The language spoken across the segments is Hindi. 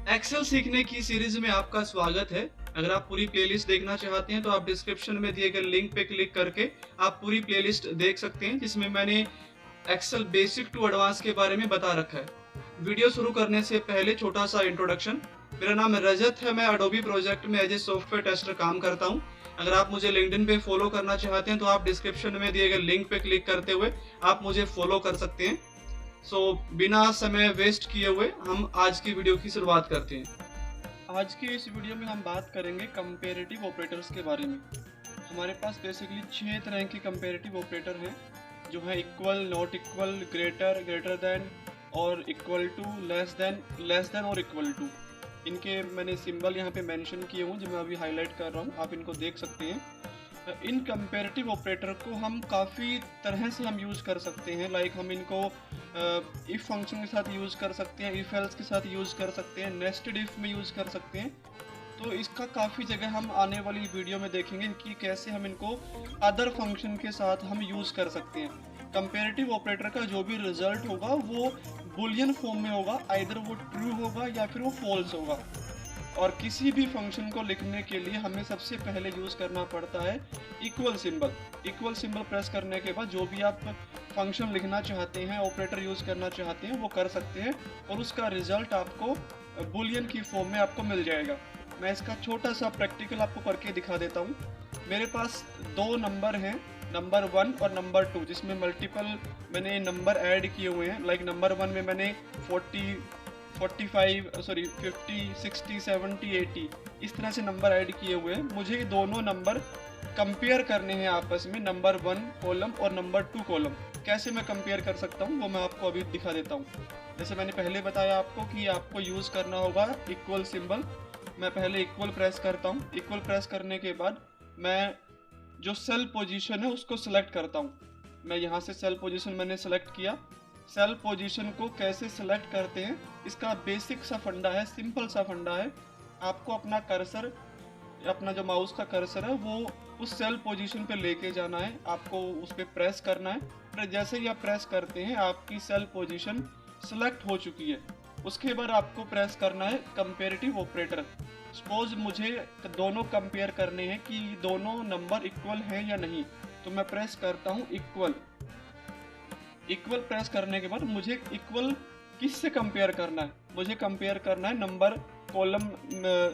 एक्सेल सीखने की सीरीज में आपका स्वागत है। अगर आप पूरी प्लेलिस्ट देखना चाहते हैं तो आप डिस्क्रिप्शन में दिए गए लिंक पे क्लिक करके आप पूरी प्लेलिस्ट देख सकते हैं, जिसमें मैंने एक्सेल बेसिक टू एडवांस के बारे में बता रखा है। वीडियो शुरू करने से पहले छोटा सा इंट्रोडक्शन। मेरा नाम रजत है, मैं अडोबी प्रोजेक्ट में एज ए सॉफ्टवेयर टेस्टर काम करता हूँ। अगर आप मुझे लिंक्डइन पे फॉलो करना चाहते हैं तो आप डिस्क्रिप्शन में दिए गए लिंक पे क्लिक करते हुए आप मुझे फॉलो कर सकते हैं। बिना समय वेस्ट किए हुए हम आज की वीडियो की शुरुआत करते हैं। आज की इस वीडियो में हम बात करेंगे कंपैरेटिव ऑपरेटर्स के बारे में। हमारे पास बेसिकली 6 तरह के कंपैरेटिव ऑपरेटर हैं, जो है equal, not equal, greater, greater than और इक्वल टू, लेस देन और इक्वल टू। इनके मैंने सिंबल यहाँ पे मेंशन किए हुए जो मैं अभी हाईलाइट कर रहा हूँ, आप इनको देख सकते हैं। इन कंपैरेटिव ऑपरेटर को हम काफ़ी तरह से हम यूज़ कर सकते हैं। लाइक हम इनको इफ़ फंक्शन के साथ यूज़ कर सकते हैं, इफ़ एल्स के साथ यूज़ कर सकते हैं, नेस्टेड इफ़ में यूज़ कर सकते हैं। तो इसका काफ़ी जगह हम आने वाली वीडियो में देखेंगे कि कैसे हम इनको अदर फंक्शन के साथ हम यूज़ कर सकते हैं। कंपैरेटिव ऑपरेटर का जो भी रिजल्ट होगा वो बुलियन फॉर्म में होगा, आइदर वो ट्रू होगा या फिर वो फॉल्स होगा। और किसी भी फंक्शन को लिखने के लिए हमें सबसे पहले यूज़ करना पड़ता है equal symbol. Equal symbol press करने के बाद जो भी आप फंक्शन लिखना चाहते हैं, ऑपरेटर यूज़ करना चाहते हैं, वो कर सकते हैं और उसका रिजल्ट आपको बुलियन की फॉर्म में आपको मिल जाएगा। मैं इसका छोटा सा प्रैक्टिकल आपको करके दिखा देता हूँ। मेरे पास 2 नंबर हैं, नंबर 1 और नंबर 2, जिसमें मल्टीपल मैंने नंबर ऐड किए हुए हैं। लाइक नंबर 1 में मैंने 50, 60, 70, 80 इस तरह से नंबर ऐड किए हुए हैं। मुझे ये दोनों नंबर कंपेयर करने हैं आपस में, नंबर 1 कॉलम और नंबर 2 कॉलम। कैसे मैं कंपेयर कर सकता हूँ वो मैं आपको अभी दिखा देता हूँ। जैसे मैंने पहले बताया आपको कि आपको यूज़ करना होगा इक्वल सिंबल। मैं पहले इक्वल प्रेस करता हूँ। इक्वल प्रेस करने के बाद मैं जो सेल पोजीशन है उसको सिलेक्ट करता हूँ। मैं यहाँ से सेल पोजीशन मैंने सेलेक्ट किया। सेल पोजीशन को कैसे सेलेक्ट करते हैं, इसका बेसिक सा फंडा है, सिंपल सा फंडा है। आपको अपना कर्सर, अपना जो माउस का कर्सर है वो उस सेल पोजीशन पे लेके जाना है, आपको उस पर प्रेस करना है। फिर जैसे ही आप प्रेस करते हैं आपकी सेल पोजीशन सेलेक्ट हो चुकी है। उसके बाद आपको प्रेस करना है कंपैरेटिव ऑपरेटर। सपोज मुझे दोनों कंपेयर करने हैं कि दोनों नंबर इक्वल हैं या नहीं, तो मैं प्रेस करता हूँ इक्वल। इक्वल प्रेस करने के बाद मुझे इक्वल किससे कंपेयर करना है, मुझे कंपेयर करना है नंबर कॉलम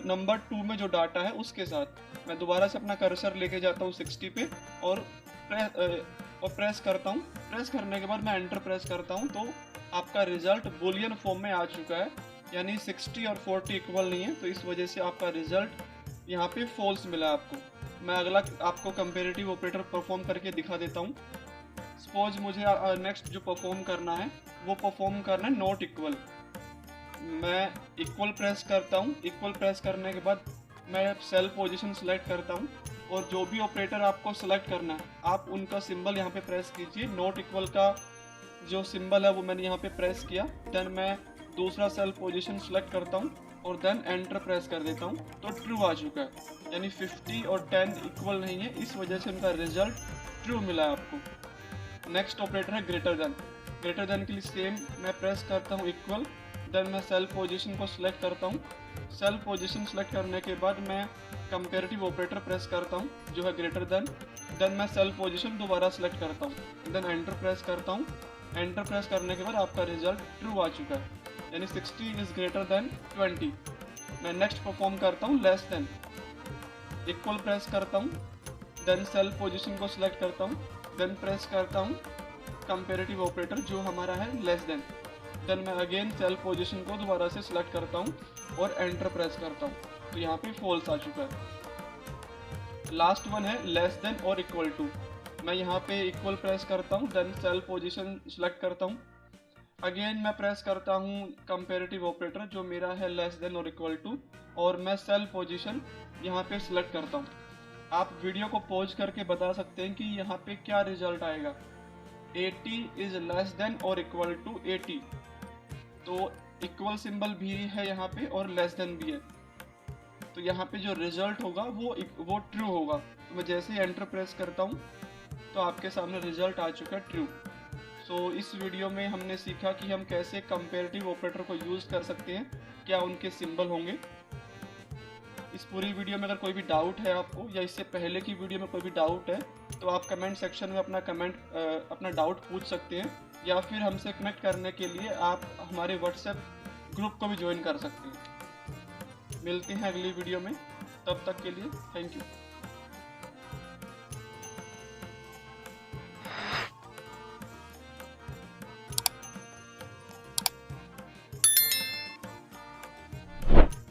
नंबर 2 में जो डाटा है उसके साथ। मैं दोबारा से अपना कर्सर लेके जाता हूँ 60 पे और प्रेस करता हूँ। प्रेस करने के बाद मैं एंटर प्रेस करता हूँ तो आपका रिजल्ट बुलियन फॉर्म में आ चुका है, यानी 60 और 40 इक्वल नहीं है, तो इस वजह से आपका रिजल्ट यहाँ पे फॉल्स मिला आपको। मैं अगला आपको कंपैरेटिव ऑपरेटर परफॉर्म करके दिखा देता हूँ। सपोज मुझे नेक्स्ट जो परफॉर्म करना है वो परफॉर्म करना है नॉट इक्वल। मैं इक्वल प्रेस करता हूँ। इक्वल प्रेस करने के बाद मैं सेल पोजीशन सेलेक्ट करता हूँ और जो भी ऑपरेटर आपको सेलेक्ट करना है आप उनका सिंबल यहाँ पे प्रेस कीजिए। नॉट इक्वल का जो सिंबल है वो मैंने यहाँ पे प्रेस किया। देन मैं दूसरा सेल पोजीशन सेलेक्ट करता हूँ और देन एंटर प्रेस कर देता हूँ, तो ट्रू आ चुका है, यानी 50 और 10 इक्वल नहीं है, इस वजह से उनका रिजल्ट ट्रू मिला है आपको। नेक्स्ट ऑपरेटर है ग्रेटर देन। ग्रेटर देन के लिए सेम मैं प्रेस करता हूँ इक्वल। देन मैं सेल पोजीशन को सिलेक्ट करता हूँ। सेल पोजीशन सेलेक्ट करने के बाद मैं कंपैरेटिव ऑपरेटर प्रेस करता हूँ जो है ग्रेटर देन। देन मैं सेल पोजीशन दोबारा सेलेक्ट करता हूँ। देन एंटर प्रेस करता हूँ। एंटर प्रेस करने के बाद आपका रिजल्ट ट्रू आ चुका है, यानी 60 इज ग्रेटर देन 20। मैं नेक्स्ट परफॉर्म करता हूँ लेस देन। इक्वल प्रेस करता हूँ, देन सेल पोजीशन को सिलेक्ट करता हूँ, देन प्रेस करता हूँ कंपैरेटिव ऑपरेटर जो हमारा है लेस देन। देन मैं अगेन सेल पोजीशन को दोबारा से सिलेक्ट करता हूँ और एंटर प्रेस करता हूँ, तो यहाँ पे फॉल्स आ चुका है। लास्ट वन है लेस देन और इक्वल टू। मैं यहाँ पे इक्वल प्रेस करता हूँ, देन सेल पोजीशन सिलेक्ट करता हूँ। अगेन मैं प्रेस करता हूँ कंपैरेटिव ऑपरेटर जो मेरा है लेस देन और इक्वल टू, और मैं सेल पोजीशन यहाँ पे सिलेक्ट करता हूँ। आप वीडियो को पॉज करके बता सकते हैं कि यहाँ पे क्या रिजल्ट आएगा। 80 इज लेस देन और इक्वल टू 80, तो इक्वल सिंबल भी है यहाँ पे और लेस देन भी है, तो यहाँ पे जो रिजल्ट होगा वो ट्रू होगा। तो मैं जैसे ही एंटर प्रेस करता हूँ तो आपके सामने रिजल्ट आ चुका है ट्रू। इस वीडियो में हमने सीखा कि हम कैसे कंपैरेटिव ऑपरेटर को यूज़ कर सकते हैं क्या उनके सिंबल होंगे। इस पूरी वीडियो में अगर कोई भी डाउट है आपको, या इससे पहले की वीडियो में कोई भी डाउट है, तो आप कमेंट सेक्शन में अपना डाउट पूछ सकते हैं, या फिर हमसे कनेक्ट करने के लिए आप हमारे व्हाट्सएप ग्रुप को भी ज्वाइन कर सकते हैं। मिलते हैं अगली वीडियो में, तब तक के लिए थैंक यू।